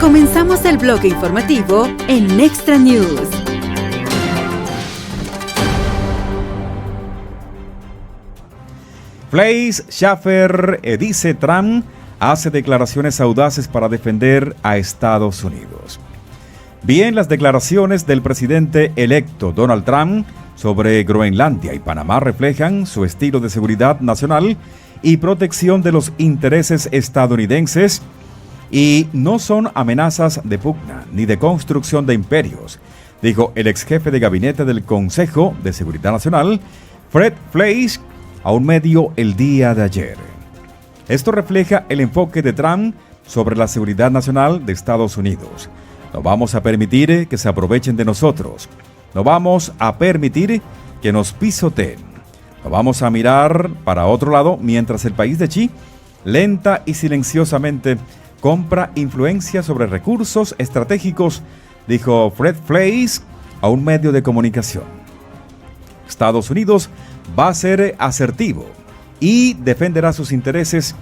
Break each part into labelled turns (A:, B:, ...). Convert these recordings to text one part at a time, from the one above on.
A: Comenzamos el bloque informativo en Extra News.
B: Fleiss Schaffer dice Trump hace declaraciones audaces para defender a Estados Unidos. Bien, las declaraciones del presidente electo Donald Trump sobre Groenlandia y Panamá reflejan su estilo de seguridad nacional y protección de los intereses estadounidenses y no son amenazas de pugna ni de construcción de imperios, dijo el ex jefe de gabinete del Consejo de Seguridad Nacional, Fred Fleiss, a un medio el día de ayer. Esto refleja el enfoque de Trump sobre la seguridad nacional de Estados Unidos. No vamos a permitir que se aprovechen de nosotros. No vamos a permitir que nos pisoteen. No vamos a mirar para otro lado mientras el país de Xi, lenta y silenciosamente, compra influencia sobre recursos estratégicos, dijo Fred Fleiss a un medio de comunicación. Estados Unidos va a ser asertivo y defenderá sus intereses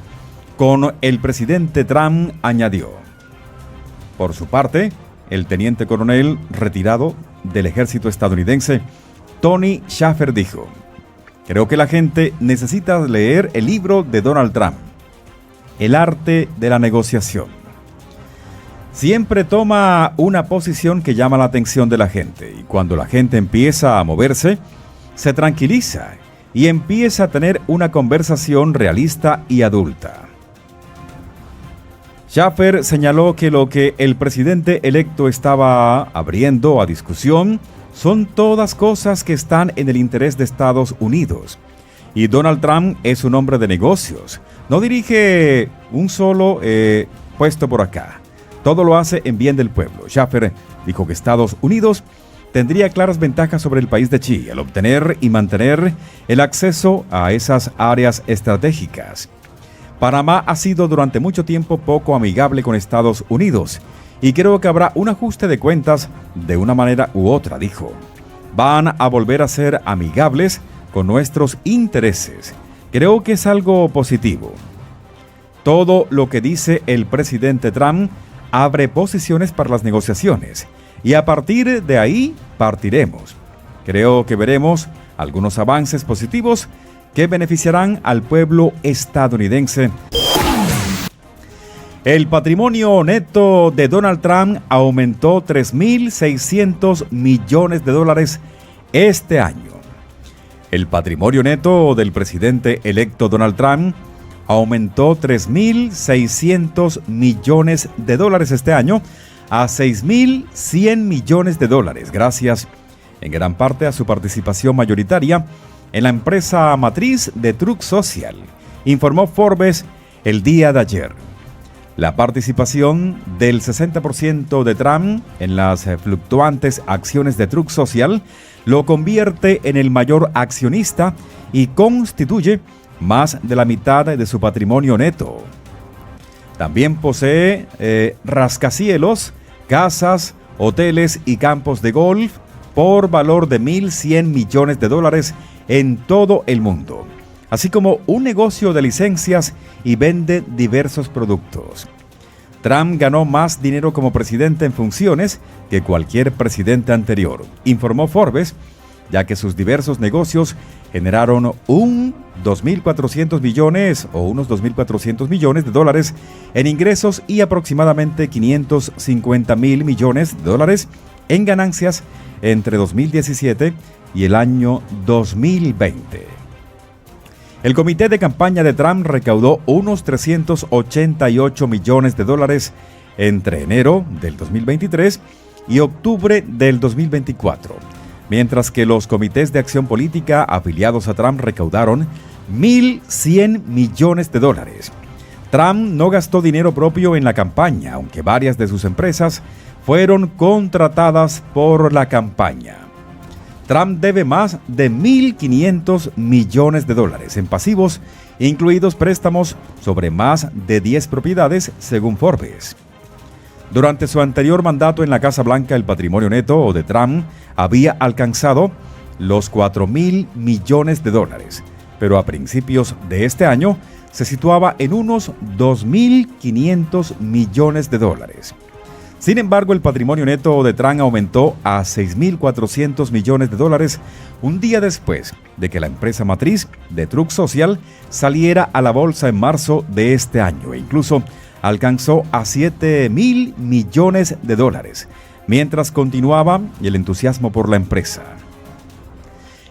B: con el presidente Trump, añadió. Por su parte, el teniente coronel retirado del ejército estadounidense, Tony Schaffer, dijo: creo que la gente necesita leer el libro de Donald Trump, El arte de la negociación. Siempre toma una posición que llama la atención de la gente y cuando la gente empieza a moverse, se tranquiliza y empieza a tener una conversación realista y adulta. Schaffer señaló que lo que el presidente electo estaba abriendo a discusión son todas cosas que están en el interés de Estados Unidos. Y Donald Trump es un hombre de negocios. No dirige un solo puesto por acá. Todo lo hace en bien del pueblo. Schaffer dijo que Estados Unidos tendría claras ventajas sobre el país de Xi al obtener y mantener el acceso a esas áreas estratégicas. Panamá ha sido durante mucho tiempo poco amigable con Estados Unidos y creo que habrá un ajuste de cuentas de una manera u otra, dijo. Van a volver a ser amigables con nuestros intereses. Creo que es algo positivo. Todo lo que dice el presidente Trump abre posiciones para las negociaciones. Y a partir de ahí partiremos. Creo que veremos algunos avances positivos que beneficiarán al pueblo estadounidense. El patrimonio neto de Donald Trump aumentó $3.600 millones este año. El patrimonio neto del presidente electo Donald Trump aumentó $3.600 millones este año a $6.100 millones, gracias en gran parte a su participación mayoritaria en la empresa matriz de Truck Social, informó Forbes el día de ayer. La participación del 60% de Trump en las fluctuantes acciones de Truck Social lo convierte en el mayor accionista y constituye más de la mitad de su patrimonio neto. También posee rascacielos, casas, hoteles y campos de golf por valor de $1.100 millones en todo el mundo, así como un negocio de licencias y vende diversos productos. Trump ganó más dinero como presidente en funciones que cualquier presidente anterior, informó Forbes, ya que sus diversos negocios generaron unos 2.400 millones en ingresos y aproximadamente $550.000 millones en ganancias entre 2017 y el año 2020. El comité de campaña de Trump recaudó unos $388 millones entre enero del 2023 y octubre del 2024, mientras que los comités de acción política afiliados a Trump recaudaron $1.100 millones. Trump no gastó dinero propio en la campaña, aunque varias de sus empresas fueron contratadas por la campaña. Trump debe más de $1.500 millones en pasivos, incluidos préstamos sobre más de 10 propiedades, según Forbes. Durante su anterior mandato en la Casa Blanca, el patrimonio neto de Trump había alcanzado los $4.000 millones, pero a principios de este año se situaba en unos $2.500 millones. Sin embargo, el patrimonio neto de Trump aumentó a $6.400 millones un día después de que la empresa matriz de Truck Social saliera a la bolsa en marzo de este año e incluso alcanzó a $7.000 millones, mientras continuaba el entusiasmo por la empresa.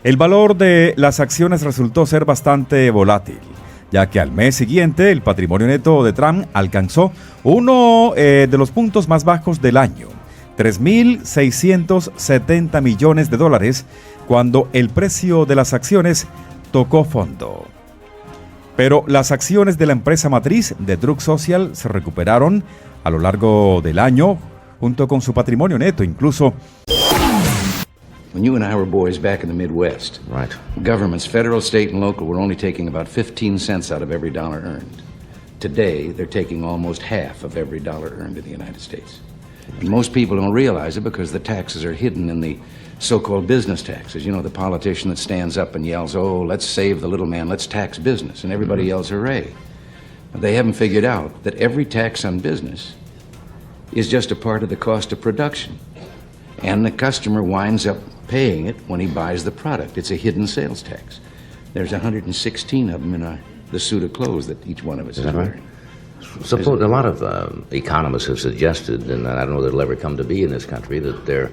B: El valor de las acciones resultó ser bastante volátil, ya que al mes siguiente el patrimonio neto de Trump alcanzó uno de los puntos más bajos del año, $3.670 millones, cuando el precio de las acciones tocó fondo. Pero las acciones de la empresa matriz de Truck Social se recuperaron a lo largo del año junto con su patrimonio neto, incluso.
C: When you and I were boys back in the Midwest,
D: Right.
C: governments, federal, state, and local, were only taking about 15 cents out of every dollar earned. Today, they're taking almost half of every dollar earned in the United States. And most people don't realize it because the taxes are hidden in the so-called business taxes. You know, the politician that stands up and yells, oh, let's save the little man, let's tax business, and everybody yells hooray. But they haven't figured out that every tax on business is just a part of the cost of production. And the customer winds up paying it when he buys the product. It's a hidden sales tax. There's 116 of them in the suit of clothes that each one of us is wearing.
D: Suppose a lot of economists have suggested, and I don't know that it'll ever come to be in this country, that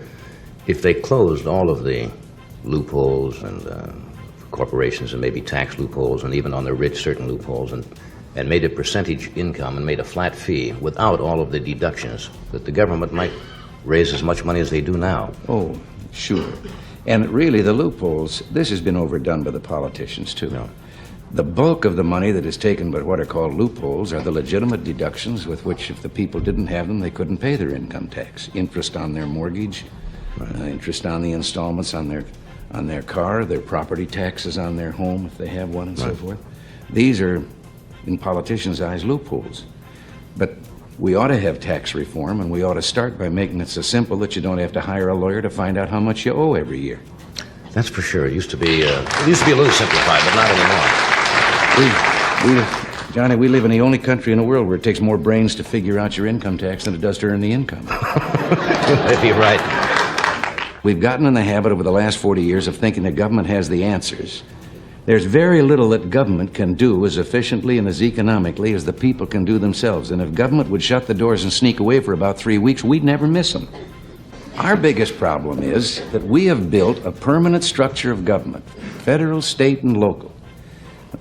D: if they closed all of the loopholes and corporations and maybe tax loopholes and even on the rich certain loopholes and made a percentage income and made a flat fee without all of the deductions, that the government might raise as much money as they do now.
C: Oh, sure. And really, the loopholes, this has been overdone by the politicians, too.
D: No.
C: The bulk of the money that is taken by what are called loopholes are the legitimate deductions with which, if the people didn't have them, they couldn't pay their income tax. Interest on their mortgage, interest on the installments on their car, their property taxes on their home, if they have one, and so forth. These are, in politicians' eyes, loopholes. But we ought to have tax reform, and we ought to start by making it so simple that you don't have to hire a lawyer to find out how much you owe every year.
D: That's for sure. It used to be a little simplified, but not anymore.
C: Johnny, we live in the only country in the world where it takes more brains to figure out your income tax than it does to earn the income.
D: Maybe you're right.
C: We've gotten in the habit over the last 40 years of thinking the government has the answers. There's very little that government can do as efficiently and as economically as the people can do themselves. And if government would shut the doors and sneak away for about 3 weeks, we'd never miss them. Our biggest problem is that we have built a permanent structure of government, federal, state, and local.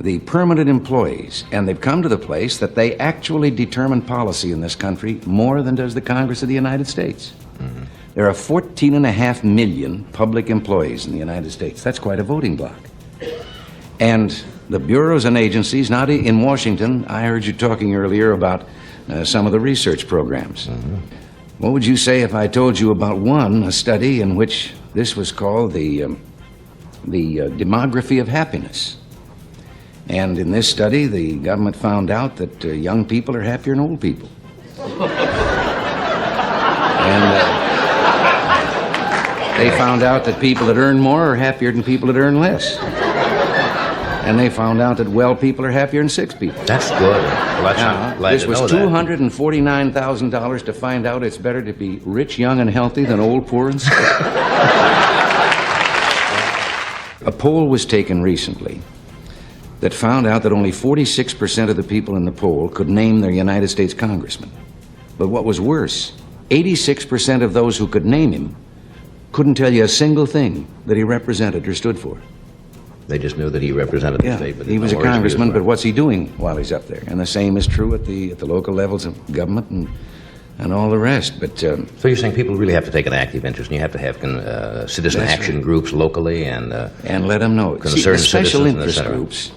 C: The permanent employees, and they've come to the place that they actually determine policy in this country more than does the Congress of the United States. Mm-hmm. There are 14.5 million public employees in the United States. That's quite a voting bloc. And the bureaus and agencies, not in Washington, I heard you talking earlier about some of the research programs. Mm-hmm. What would you say if I told you about a study in which this was called the demography of happiness? And in this study, the government found out that young people are happier than old people. And they found out that people that earn more are happier than people that earn less. And they found out that well people are happier than sick people.
D: That's good. Well, I'm glad
C: this was $249,000 to find out it's better to be rich, young, and healthy than old, poor, and sick. A poll was taken recently that found out that only 46% of the people in the poll could name their United States congressman. But what was worse, 86% of those who could name him couldn't tell you a single thing that he represented or stood for.
D: They just knew that he represented the state. But
C: he was a congressman, but what's he doing while he's up there? And the same is true at the local levels of government and all the rest. But
D: so you're saying people really have to take an active interest, and you have to have citizen action groups locally and
C: let them know.
D: Concerned
C: See, the special
D: citizens
C: interest groups.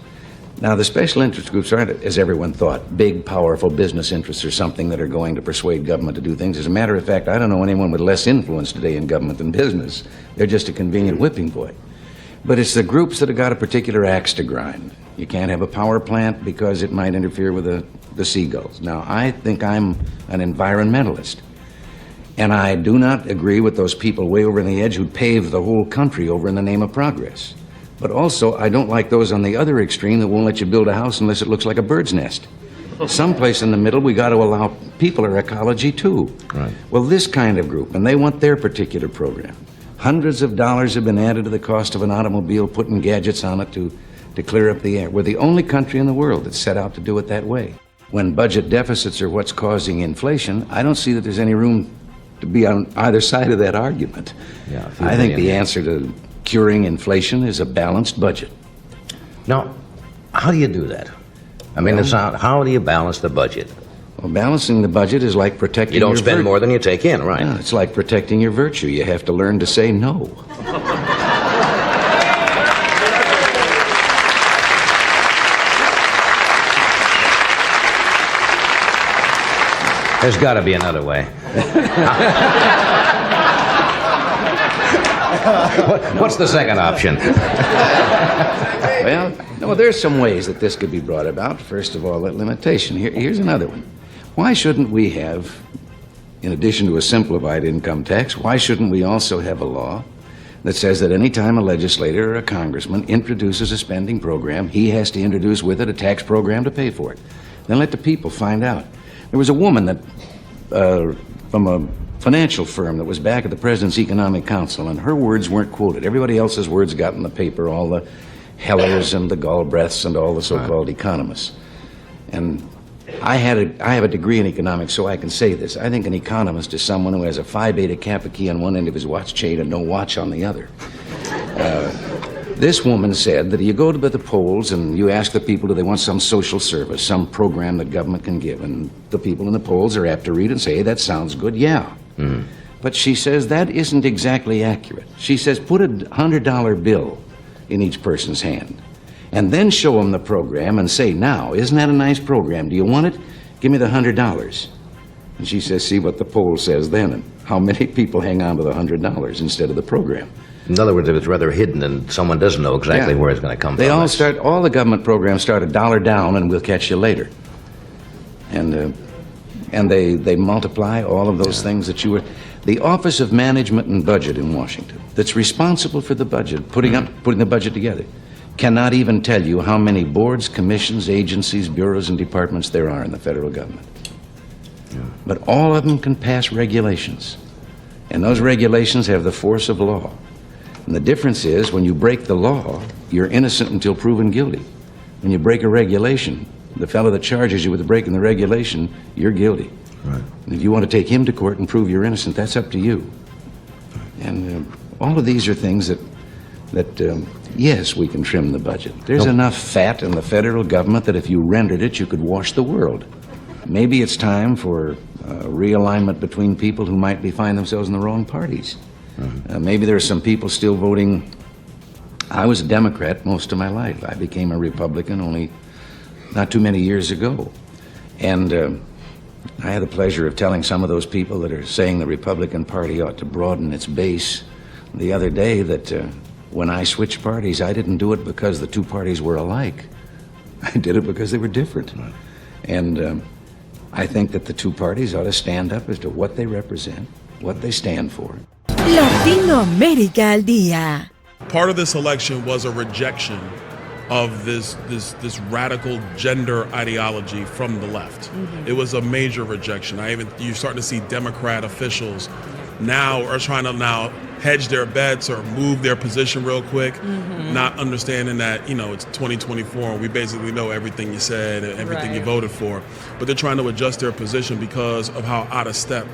C: Now, the special interest groups aren't, as everyone thought, big, powerful business interests or something that are going to persuade government to do things. As a matter of fact, I don't know anyone with less influence today in government than business. They're just a convenient whipping boy. But it's the groups that have got a particular axe to grind. You can't have a power plant because it might interfere with the seagulls. Now, I think I'm an environmentalist. And I do not agree with those people way over on the edge who pave the whole country over in the name of progress. But also, I don't like those on the other extreme that won't let you build a house unless it looks like a bird's nest. Someplace in the middle, we got to allow people our ecology too.
D: Right.
C: Well, this kind of group, and they want their particular program. Hundreds of dollars have been added to the cost of an automobile, putting gadgets on it to clear up the air. We're the only country in the world that set out to do it that way. When budget deficits are what's causing inflation, I don't see that there's any room to be on either side of that argument.
D: Yeah,
C: I think the answer to curing inflation is a balanced budget.
D: Now, how do you do that? I mean, how do you balance the budget?
C: Well, balancing the budget is like protecting
D: You don't
C: your
D: spend more than you take in, right?
C: Yeah, it's like protecting your virtue. You have to learn to say no.
D: There's got to be another way. What's the second option?
C: Well, no, there's some ways that this could be brought about. First of all, that limitation. Here's another one. Why shouldn't we have, in addition to a simplified income tax, why shouldn't we also have a law that says that any time a legislator or a congressman introduces a spending program, he has to introduce with it a tax program to pay for it? Then let the people find out. There was a woman that, from a financial firm that was back at the President's Economic Council, and her words weren't quoted. Everybody else's words got in the paper, all the Hellers and the Galbraiths and all the so-called economists. And I have a degree in economics, so I can say this. I think an economist is someone who has a Phi Beta Kappa key on one end of his watch chain and no watch on the other. This woman said that you go to the polls and you ask the people, do they want some social service, some program that government can give? And the people in the polls are apt to read and say, hey, that sounds good, yeah. Mm. But she says that isn't exactly accurate. She says put a $100 bill in each person's hand and then show them the program and say, now, isn't that a nice program? Do you want it? Give me the $100. And she says, see what the poll says then, and how many people hang on to the $100 instead of the program.
D: In other words, if it's rather hidden and someone doesn't know exactly where it's going to come from.
C: All the government programs start $1 down and we'll catch you later. And they multiply all of those things that you were... The Office of Management and Budget in Washington, that's responsible for the budget, putting the budget together, cannot even tell you how many boards, commissions, agencies, bureaus, and departments there are in the federal government. Yeah. But all of them can pass regulations. And those regulations have the force of law. And the difference is, when you break the law, you're innocent until proven guilty. When you break a regulation, the fellow that charges you with breaking the regulation, you're guilty. Right. And if you want to take him to court and prove you're innocent, that's up to you. And all of these are things that yes, we can trim the budget. There's enough fat in the federal government that if you rendered it, you could wash the world. Maybe it's time for realignment between people who might find themselves in the wrong parties. Mm-hmm. Maybe there are some people still voting. I was a Democrat most of my life. I became a Republican only not too many years ago. And I had the pleasure of telling some of those people that are saying the Republican Party ought to broaden its base the other day that when I switched parties, I didn't do it because the two parties were alike. I did it because they were different. Right. And I think that the two parties ought to stand up as to what they represent, what they stand for.
A: Latinoamérica al día.
E: Part of this election was a rejection of this radical gender ideology from the left. Mm-hmm. It was a major rejection. You're starting to see Democrat officials now are trying to hedge their bets or move their position real quick, not understanding that, it's 2024 and we basically know everything you said and everything you voted for. But they're trying to adjust their position because of how out of step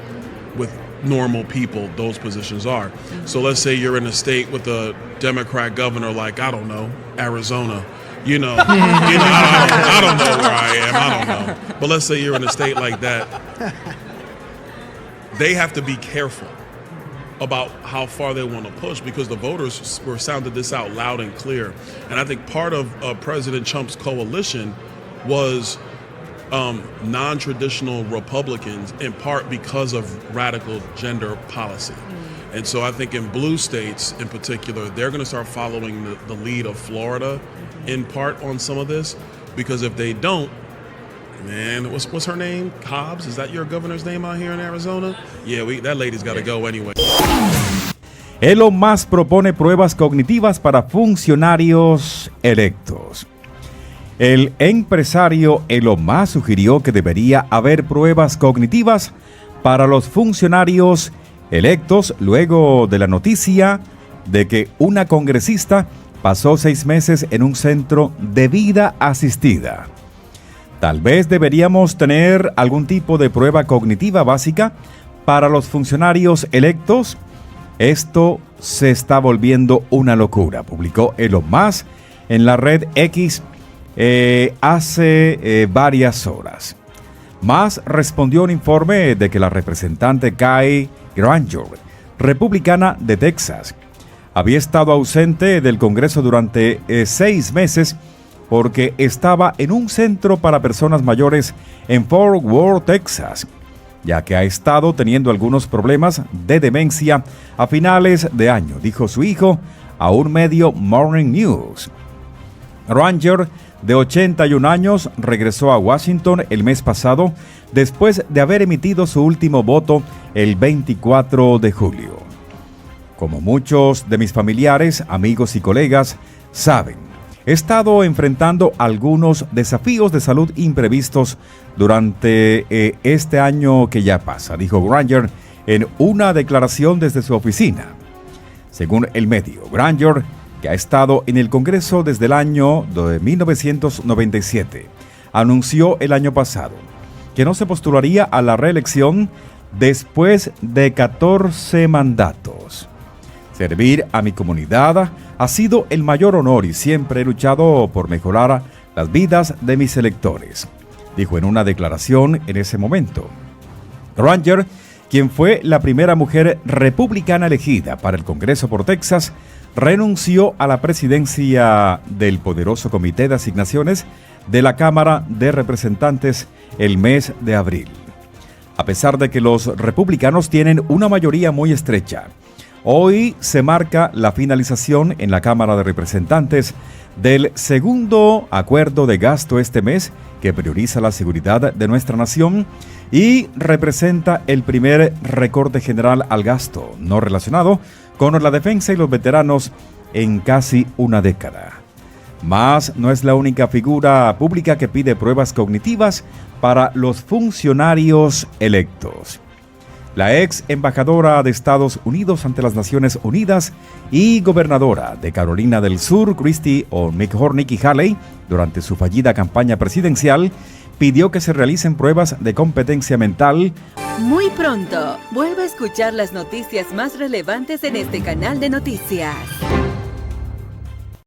E: with normal people those positions are. So let's say you're in a state with a Democrat governor like, I don't know, Arizona. I don't know where I am, I don't know. But let's say you're in a state like that. They have to be careful about how far they want to push because the voters were sounded this out loud and clear. And I think part of President Trump's coalition was non-traditional Republicans, in part because of radical gender policy. And so I think in blue states in particular, they're going to start following the lead of Florida in part on some of this, because if they don't, man, what's her name? Hobbs? Is that your governor's name out here in Arizona? Yeah, that lady's got to go anyway.
B: Elon Musk propone pruebas cognitivas para funcionarios electos. El empresario Elon Musk sugirió que debería haber pruebas cognitivas para los funcionarios electos luego de la noticia de que una congresista pasó 6 meses en un centro de vida asistida. Tal vez deberíamos tener algún tipo de prueba cognitiva básica para los funcionarios electos. Esto se está volviendo una locura, publicó Elon Musk en la red X hace varias horas. Musk respondió a un informe de que la representante Kay Granger, republicana de Texas, había estado ausente del Congreso durante 6 meses porque estaba en un centro para personas mayores en Fort Worth, Texas, ya que ha estado teniendo algunos problemas de demencia a finales de año, dijo su hijo a un medio Morning News. Granger, de 81 años, regresó a Washington el mes pasado después de haber emitido su último voto el 24 de julio. Como muchos de mis familiares, amigos y colegas saben, he estado enfrentando algunos desafíos de salud imprevistos durante este año que ya pasa, dijo Granger en una declaración desde su oficina. Según el medio, Granger, que ha estado en el Congreso desde el año de 1997, anunció el año pasado que no se postularía a la reelección después de 14 mandatos. Servir a mi comunidad ha sido el mayor honor y siempre he luchado por mejorar las vidas de mis electores, dijo en una declaración en ese momento. Granger, quien fue la primera mujer republicana elegida para el Congreso por Texas, renunció a la presidencia del poderoso Comité de Asignaciones de la Cámara de Representantes el mes de abril. A pesar de que los republicanos tienen una mayoría muy estrecha, hoy se marca la finalización en la Cámara de Representantes del segundo acuerdo de gasto este mes que prioriza la seguridad de nuestra nación y representa el primer recorte general al gasto no relacionado con la defensa y los veteranos en casi una década. Musk no es la única figura pública que pide pruebas cognitivas para los funcionarios electos. La ex embajadora de Estados Unidos ante las Naciones Unidas y gobernadora de Carolina del Sur, Nikki Haley, durante su fallida campaña presidencial, pidió que se realicen pruebas de competencia mental.
A: Muy pronto, vuelve a escuchar las noticias más relevantes en este canal de noticias.